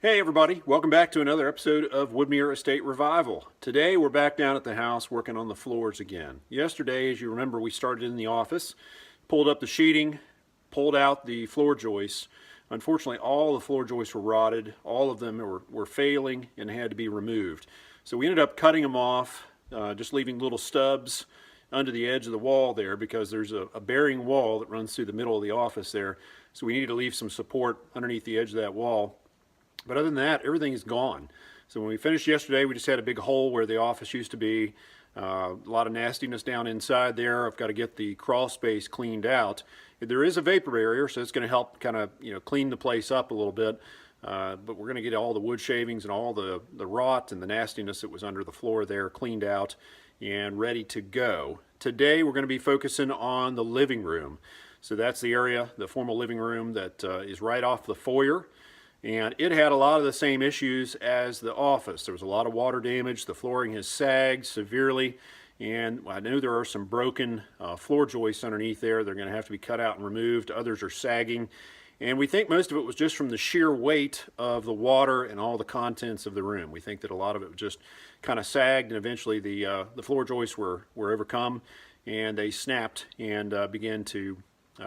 Hey everybody, welcome back to another episode of Woodmere Estate Revival. Today we're back down at the house working on the floors again. Yesterday, as you remember, we started in the office, pulled up the sheeting, pulled out the floor joists. Unfortunately, all the floor joists were rotted. All of them were failing and had to be removed. So we ended up cutting them off, just leaving little stubs under the edge of the wall there because there's a bearing wall that runs through the middle of the office there. So we needed to leave some support underneath the edge of that wall. But other than that, everything is gone. So when we finished yesterday, we just had a big hole where the office used to be. A lot of nastiness down inside there. I've got to get the crawl space cleaned out. There is a vapor barrier, so it's going to help kind of clean the place up a little bit. But we're going to get all the wood shavings and all the rot and the nastiness that was under the floor there cleaned out and ready to go. Today we're going to be focusing on the living room. So that's the area, the formal living room that is right off the foyer. And it had a lot of the same issues as the office. There was a lot of water damage. The flooring has sagged severely. And I know there are some broken floor joists underneath there. They're going to have to be cut out and removed. Others are sagging. And we think most of it was just from the sheer weight of the water and all the contents of the room. We think that a lot of it just kind of sagged, and eventually the floor joists were overcome, and they snapped and began to,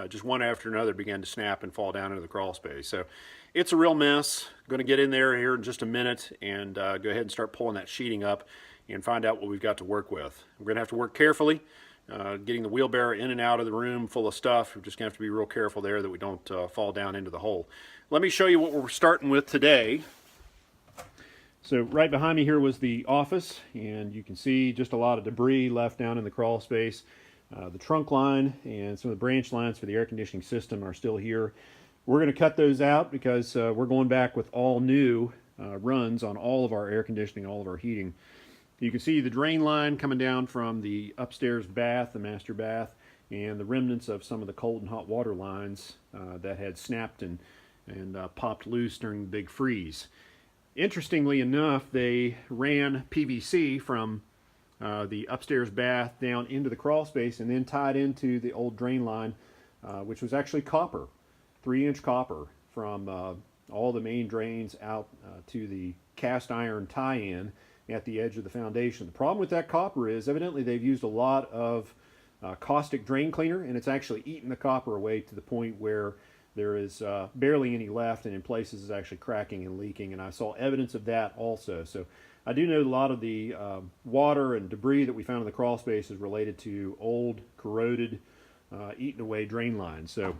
just one after another, began to snap and fall down into the crawl space. So it's a real mess. I'm going to get in there here in just a minute and go ahead and start pulling that sheeting up and find out what we've got to work with. We're going to have to work carefully, getting the wheelbarrow in and out of the room full of stuff. We're just going to have to be real careful there that we don't fall down into the hole. Let me show you what we're starting with today. So right behind me here was the office, and you can see just a lot of debris left down in the crawl space. The trunk line and some of the branch lines for the air conditioning system are still here. We're going to cut those out because we're going back with all new runs on all of our air conditioning, all of our heating. You can see the drain line coming down from the upstairs bath, the master bath, and the remnants of some of the cold and hot water lines that had snapped and popped loose during the big freeze. Interestingly enough, they ran PVC from the upstairs bath down into the crawl space and then tied into the old drain line, which was actually copper. 3-inch copper from all the main drains out to the cast iron tie-in at the edge of the foundation. The problem with that copper is evidently they've used a lot of caustic drain cleaner, and it's actually eaten the copper away to the point where there is barely any left, and in places is actually cracking and leaking, and I saw evidence of that also. So I do know a lot of the water and debris that we found in the crawl space is related to old, corroded, eaten away drain lines. So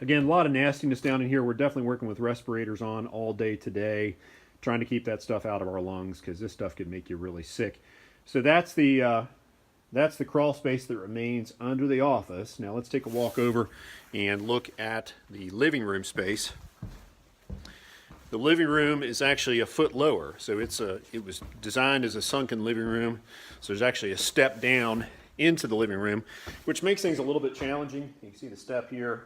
again, a lot of nastiness down in here. We're definitely working with respirators on all day today, trying to keep that stuff out of our lungs because this stuff could make you really sick. So that's the crawl space that remains under the office. Now let's take a walk over and look at the living room space. The living room is actually a foot lower, so it was designed as a sunken living room. So there's actually a step down into the living room, which makes things a little bit challenging. You can see the step here,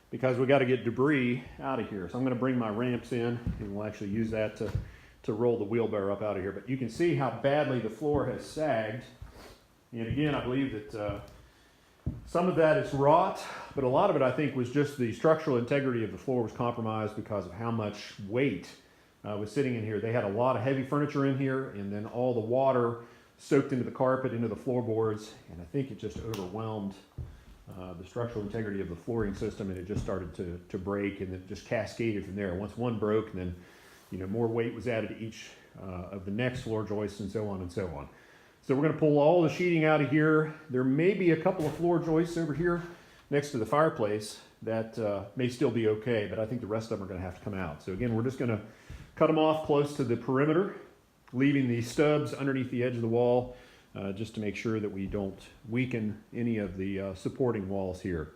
because we got to get debris out of here. So I'm going to bring my ramps in, and we'll actually use that to roll the wheelbarrow up out of here. But you can see how badly the floor has sagged. And again, I believe that some of that is rot, but a lot of it, I think, was just the structural integrity of the floor was compromised because of how much weight was sitting in here. They had a lot of heavy furniture in here, and then all the water soaked into the carpet, into the floorboards, and I think it just overwhelmed the structural integrity of the flooring system, and it just started to break, and it just cascaded from there. Once one broke, then more weight was added to each of the next floor joists, and so on and so on. So we're going to pull all the sheeting out of here. There may be a couple of floor joists over here next to the fireplace that may still be okay, but I think the rest of them are going to have to come out. So again, we're just going to cut them off close to the perimeter, leaving the stubs underneath the edge of the wall, just to make sure that we don't weaken any of the supporting walls here.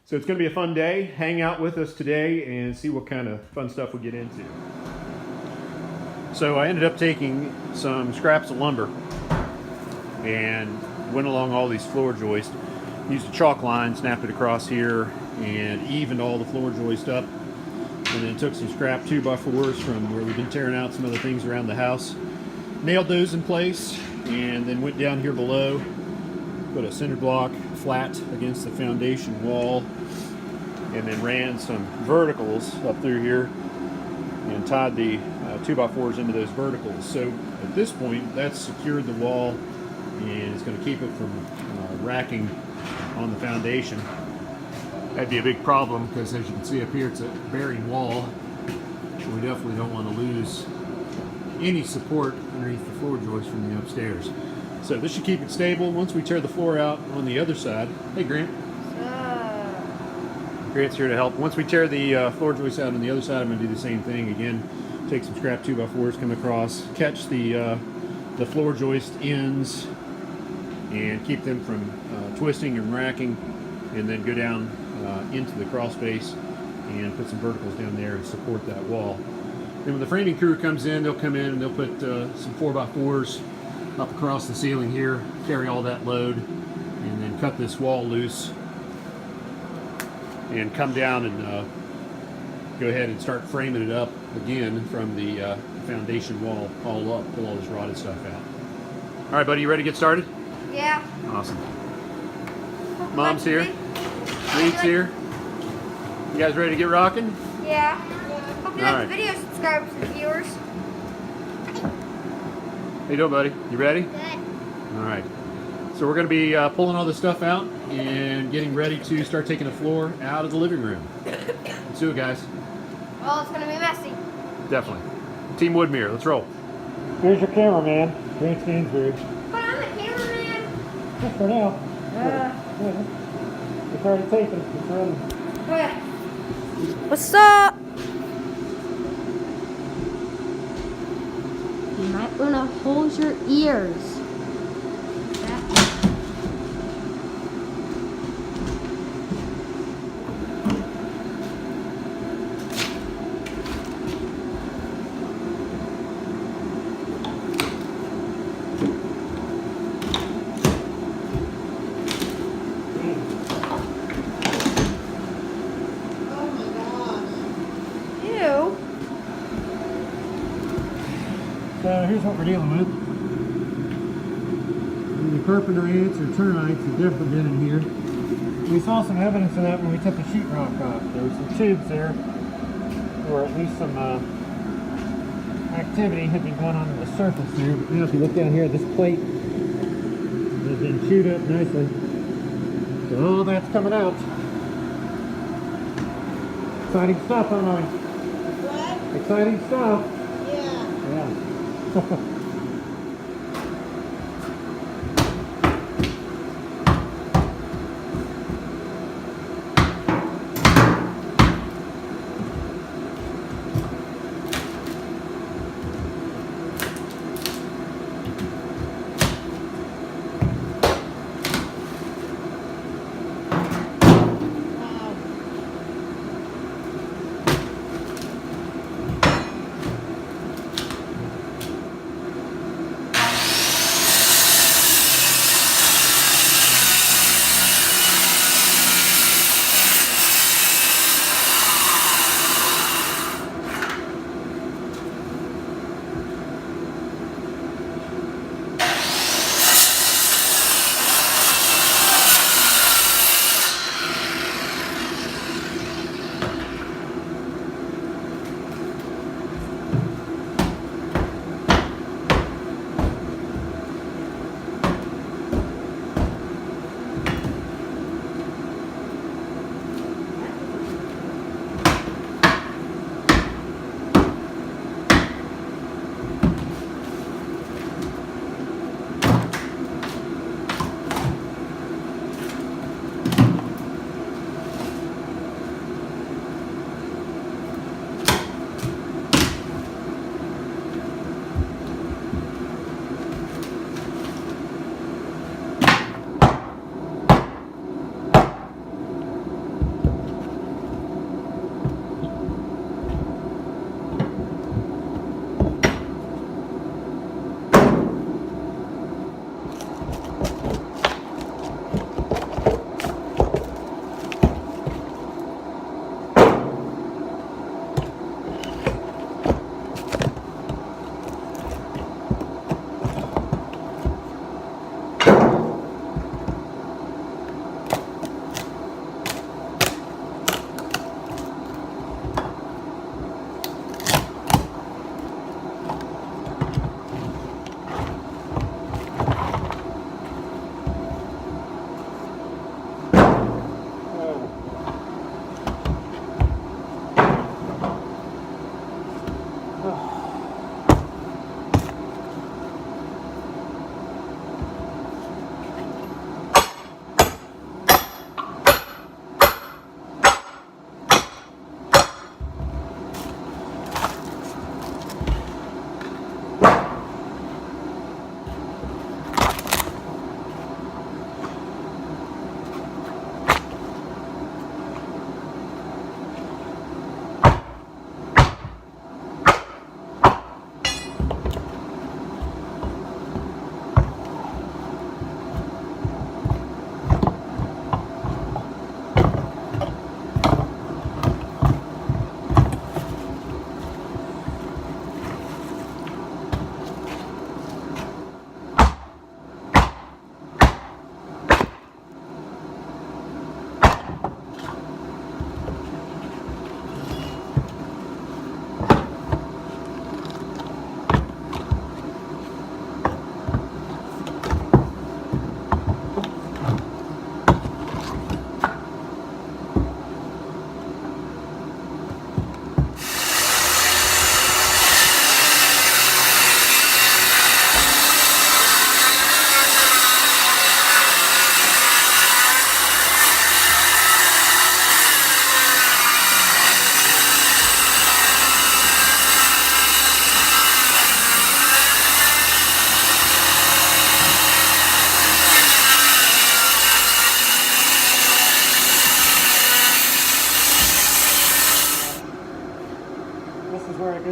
So it's going to be a fun day. Hang out with us today and see what kind of fun stuff we get into. So I ended up taking some scraps of lumber and went along all these floor joists. Used a chalk line, snapped it across here, and evened all the floor joists up. And then took some scrap 2x4s from where we've been tearing out some other things around the house. Nailed those in place, and then went down here below, put a cinder block flat against the foundation wall, and then ran some verticals up through here, and and tied the 2x4s into those verticals. So at this point, that's secured the wall and it's going to keep it from racking on the foundation. That'd be a big problem because, as you can see up here, it's a bearing wall. We definitely don't want to lose any support underneath the floor joist from the upstairs. So this should keep it stable. Once we tear the floor out on the other side, hey Grant. Grant's here to help. Once we tear the floor joist out on the other side, I'm going to do the same thing again. Take some scrap 2x4s, come across, catch the floor joist ends, and keep them from twisting and racking, and then go down into the crawl space and put some verticals down there and support that wall. Then when the framing crew comes in, they'll come in and they'll put some 4x4s up across the ceiling here, carry all that load, and then cut this wall loose and come down and go ahead and start framing it up again from the foundation wall all up, pull all this rotted stuff out. All right, buddy, you ready to get started? Yeah. Awesome. Mom's here. Reed's here. You guys ready to get rocking? Yeah. Hope you like right. the video, subscribers and viewers. How you doing, buddy? You ready? Good. All right. So we're going to be pulling all this stuff out and getting ready to start taking the floor out of the living room. Let's do it, guys. Well, it's going to be messy. Definitely. Team Woodmere, let's roll. Here's your cameraman, Grant Stansbury. But I'm the cameraman. Just for now. Yeah. It's already taken. It's ready. Okay. What's up? You might want to hold your ears. So here's what we're dealing with. The carpenter ants or termites have definitely been in here. We saw some evidence of that when we took the sheetrock off. There were some tubes there, or at least some activity had been going on in the surface there. But now if you look down here, this plate has been chewed up nicely. So all that's coming out. Exciting stuff, huh, Molly? What? Exciting stuff. Yeah. Yeah.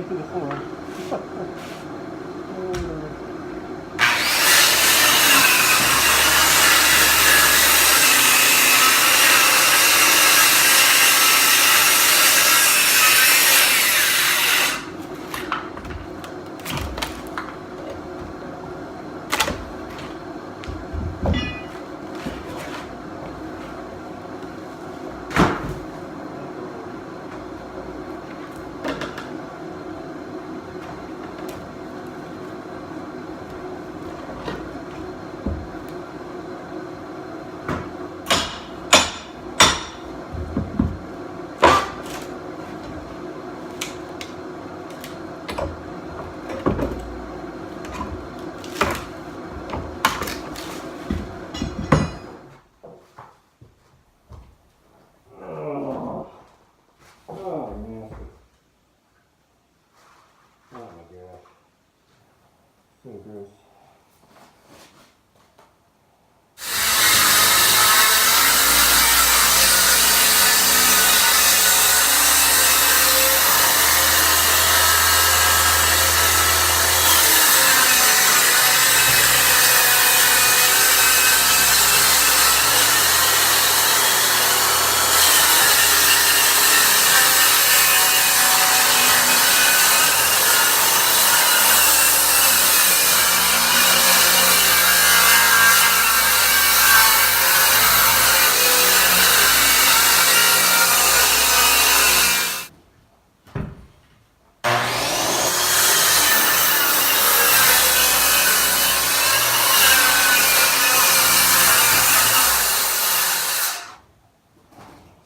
go through the floor. So gross.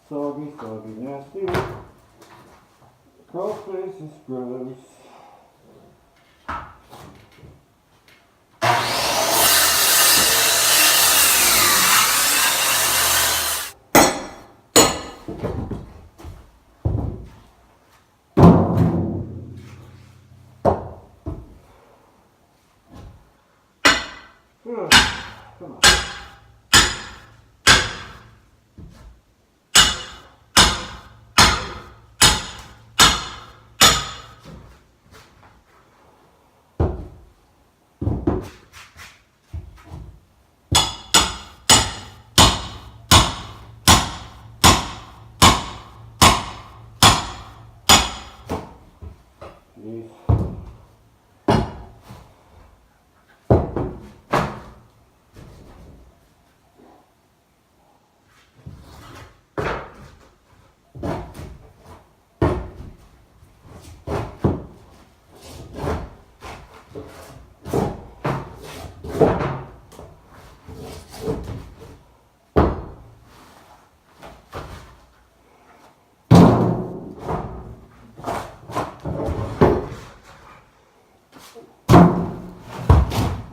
Soggy, nasty. Crawl space is gross. Come on. Jeez.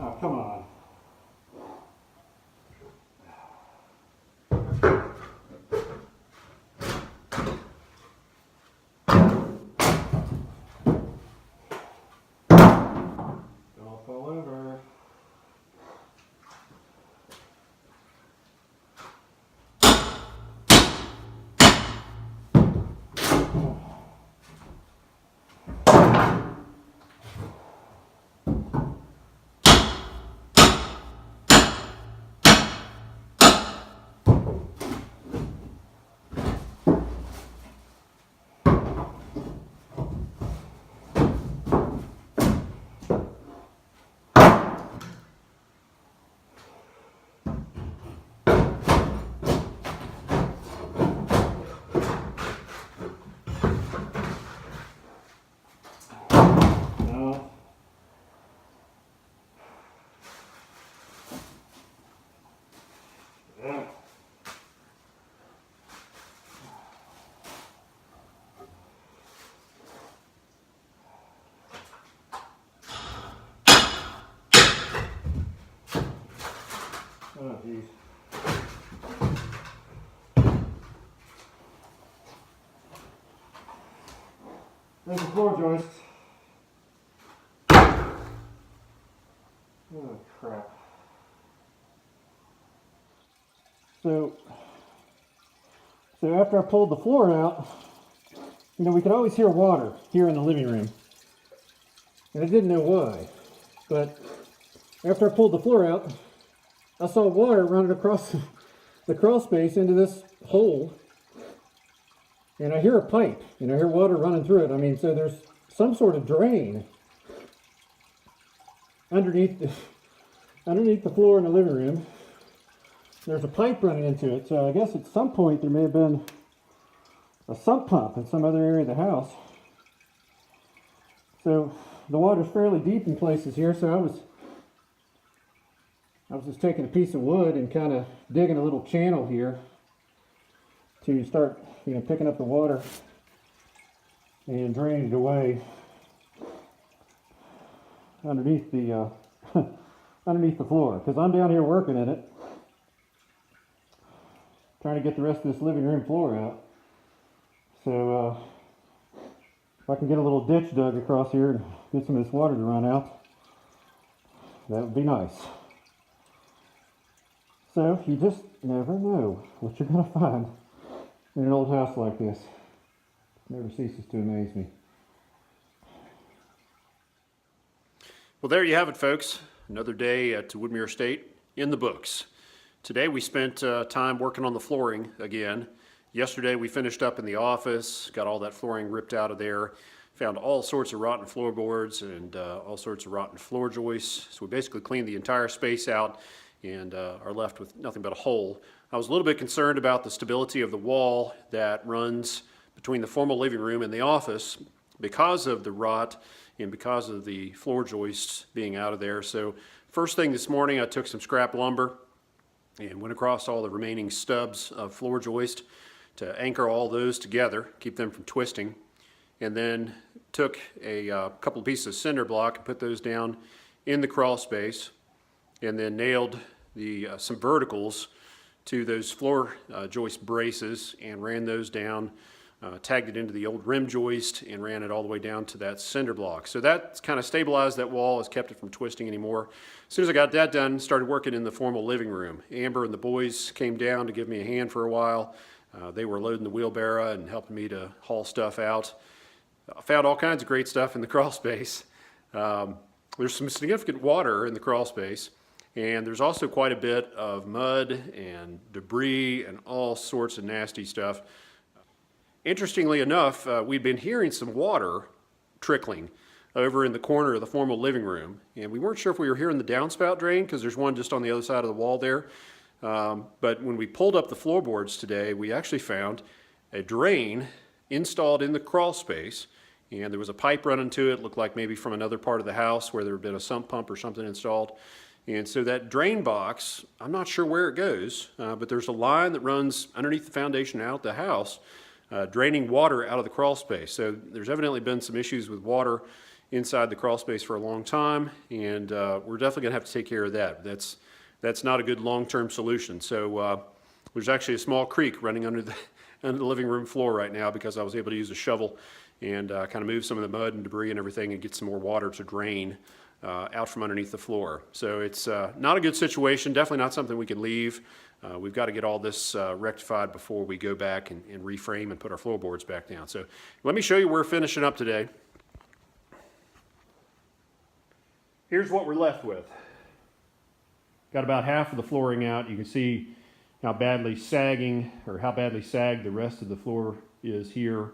Oh, come on. Don't fall over. No. Ugh. Oh, geez. There's the floor joist. Oh, crap. So after I pulled the floor out, you know, we could always hear water here in the living room. and I didn't know why. But after I pulled the floor out, I saw water running across the crawl space into this hole, and I hear a pipe, and I hear water running through it. I mean, so there's some sort of drain underneath the floor in the living room. There's a pipe running into it, so I guess at some point there may have been a sump pump in some other area of the house. So the water's fairly deep in places here, so I was just taking a piece of wood and kind of digging a little channel here to start, picking up the water and draining it away underneath the underneath the floor, because I'm down here working in it, trying to get the rest of this living room floor out. So if I can get a little ditch dug across here and get some of this water to run out, that would be nice. So you just never know what you're going to find in an old house like this. It never ceases to amaze me. Well, there you have it, folks. Another day at Woodmere Estate in the books. Today we spent time working on the flooring again. Yesterday we finished up in the office, got all that flooring ripped out of there, found all sorts of rotten floorboards and all sorts of rotten floor joists. So we basically cleaned the entire space out and are left with nothing but a hole. I was a little bit concerned about the stability of the wall that runs between the formal living room and the office because of the rot and because of the floor joists being out of there. So first thing this morning, I took some scrap lumber and went across all the remaining stubs of floor joist to anchor all those together, keep them from twisting, and then took a couple of pieces of cinder block and put those down in the crawl space, and then nailed some verticals to those floor joist braces and ran those down, tagged it into the old rim joist and ran it all the way down to that cinder block. So that kind of stabilized that wall, has kept it from twisting anymore. As soon as I got that done, started working in the formal living room. Amber and the boys came down to give me a hand for a while. They were loading the wheelbarrow and helping me to haul stuff out. I found all kinds of great stuff in the crawl space. There's some significant water in the crawl space, and there's also quite a bit of mud and debris and all sorts of nasty stuff. Interestingly enough, we'd been hearing some water trickling over in the corner of the formal living room, and we weren't sure if we were hearing the downspout drain because there's one just on the other side of the wall there. But when we pulled up the floorboards today, we actually found a drain installed in the crawl space, and there was a pipe running to it, looked like maybe from another part of the house where there had been a sump pump or something installed. And so that drain box, I'm not sure where it goes, but there's a line that runs underneath the foundation out the house, draining water out of the crawl space. So there's evidently been some issues with water inside the crawl space for a long time, and we're definitely going to have to take care of that. That's not a good long-term solution. So there's actually a small creek running under the living room floor right now because I was able to use a shovel and kind of move some of the mud and debris and everything and get some more water to drain out from underneath the floor. So it's not a good situation, definitely not something we can leave. We've got to get all this rectified before we go back and reframe and put our floorboards back down. So let me show you where we're finishing up today. Here's what we're left with. Got about half of the flooring out. You can see how badly sagged the rest of the floor is here.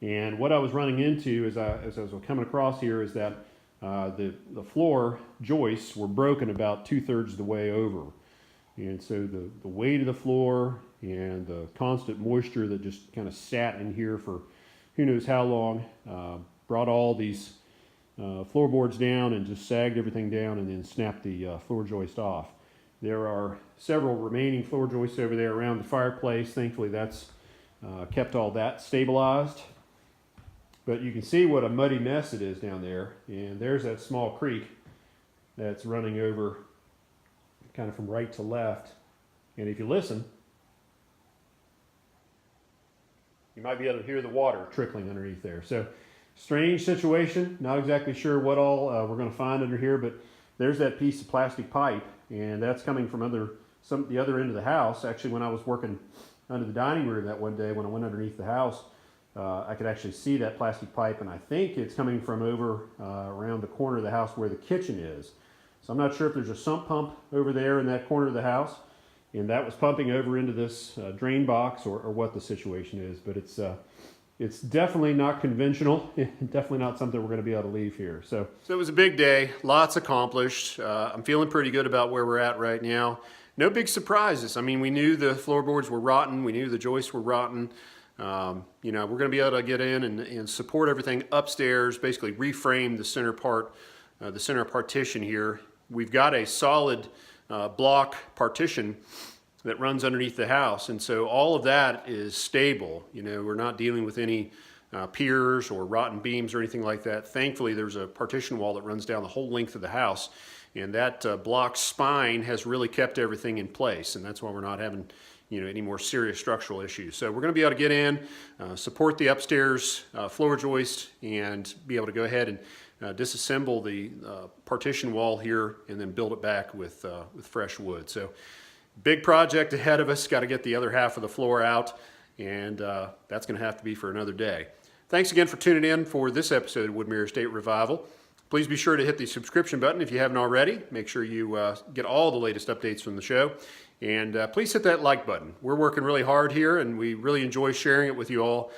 And what I was running into as I was coming across here is that the floor joists were broken about 2/3 of the way over. And so the weight of the floor and the constant moisture that just kind of sat in here for who knows how long brought all these floorboards down and just sagged everything down and then snapped the floor joist off. There are several remaining floor joists over there around the fireplace. Thankfully that's kept all that stabilized. But you can see what a muddy mess it is down there. And there's that small creek that's running over kind of from right to left. And if you listen, you might be able to hear the water trickling underneath there. So strange situation. Not exactly sure what all we're going to find under here, but there's that piece of plastic pipe, and that's coming from the other end of the house. Actually, when I was working under the dining room that one day when I went underneath the house, I could actually see that plastic pipe, and I think it's coming from over around the corner of the house where the kitchen is. So I'm not sure if there's a sump pump over there in that corner of the house, and that was pumping over into this drain box, or what the situation is. But it's definitely not conventional, definitely not something we're going to be able to leave here. So it was a big day, lots accomplished. I'm feeling pretty good about where we're at right now. No big surprises. I mean, we knew the floorboards were rotten, we knew the joists were rotten. You know, we're going to be able to get in and support everything upstairs, basically reframe the center part, the center partition here. We've got a solid block partition that runs underneath the house, and so all of that is stable. You know, we're not dealing with any piers or rotten beams or anything like that. Thankfully, there's a partition wall that runs down the whole length of the house, and that block spine has really kept everything in place, and that's why we're not having, you know, any more serious structural issues. So we're going to be able to get in, support the upstairs floor joist, and be able to go ahead and disassemble the partition wall here, and then build it back with fresh wood. So big project ahead of us. Got to get the other half of the floor out, and that's going to have to be for another day. Thanks again for tuning in for this episode of Woodmere Estate Revival. Please be sure to hit the subscription button if you haven't already. Make sure you get all the latest updates from the show. And please hit that like button. We're working really hard here, and we really enjoy sharing it with you all.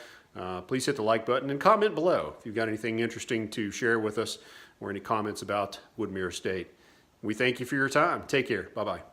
Please hit the like button and comment below if you've got anything interesting to share with us, or any comments about Woodmere Estate. We thank you for your time. Take care. Bye-bye.